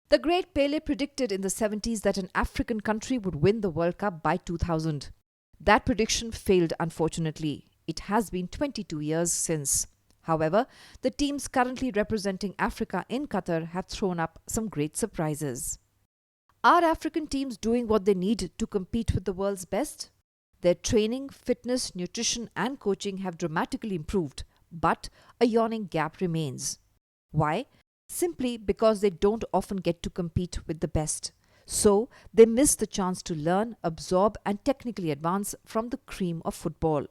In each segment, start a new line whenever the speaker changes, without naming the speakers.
The great Pele predicted in the 70s that an African country would win the World Cup by 2000. That prediction failed, unfortunately. It has been 22 years since. However, the teams currently representing Africa in Qatar have thrown up some great surprises. Are African teams doing what they need to compete with the world's best? Their training, fitness, nutrition, and coaching have dramatically improved, but a yawning gap remains. Why? Simply because they don't often get to compete with the best. So, they miss the chance to learn, absorb, and technically advance from the cream of football.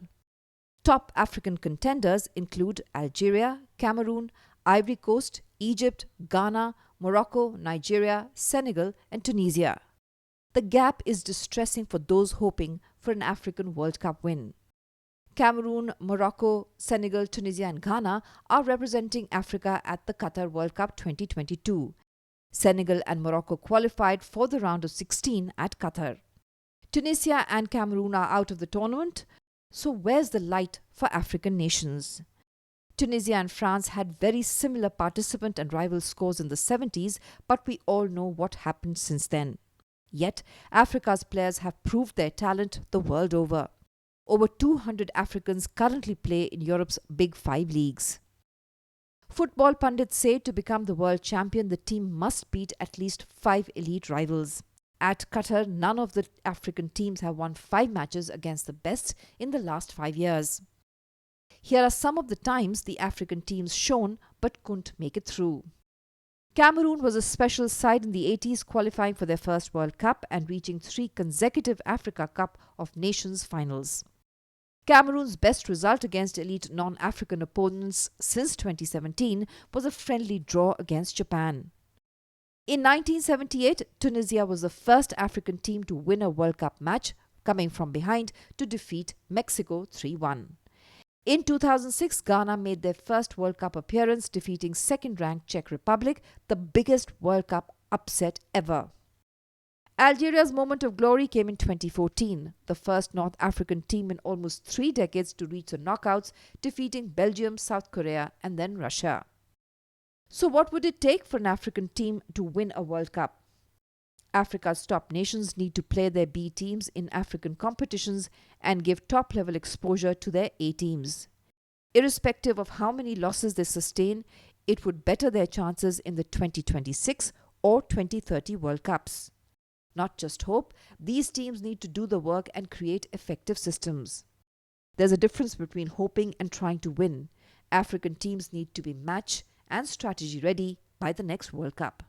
Top African contenders include Algeria, Cameroon, Ivory Coast, Egypt, Ghana, Morocco, Nigeria, Senegal, and Tunisia. The gap is distressing for those hoping for an African World Cup win. Cameroon, Morocco, Senegal, Tunisia, and Ghana are representing Africa at the Qatar World Cup 2022. Senegal and Morocco qualified for the round of 16 at Qatar. Tunisia and Cameroon are out of the tournament, so where's the light for African nations? Tunisia and France had very similar participant and rival scores in the 70s, but we all know what happened since then. Yet, Africa's players have proved their talent the world over. Over 200 Africans currently play in Europe's Big Five leagues. Football pundits say to become the world champion, the team must beat at least 5 elite rivals. At Qatar, none of the African teams have won 5 matches against the best in the last 5 years. Here are some of the times the African teams shone but couldn't make it through. Cameroon was a special side in the 80s, qualifying for their first World Cup and reaching 3 consecutive Africa Cup of Nations finals. Cameroon's best result against elite non-African opponents since 2017 was a friendly draw against Japan. In 1978, Tunisia was the first African team to win a World Cup match, coming from behind to defeat Mexico 3-1. In 2006, Ghana made their first World Cup appearance, defeating second-ranked Czech Republic, the biggest World Cup upset ever. Algeria's moment of glory came in 2014, the first North African team in almost 3 decades to reach the knockouts, defeating Belgium, South Korea, and then Russia. So what would it take for an African team to win a World Cup? Africa's top nations need to play their B teams in African competitions and give top-level exposure to their A teams. Irrespective of how many losses they sustain, it would better their chances in the 2026 or 2030 World Cups. Not just hope, these teams need to do the work and create effective systems. There's a difference between hoping and trying to win. African teams need to be match and strategy ready by the next World Cup.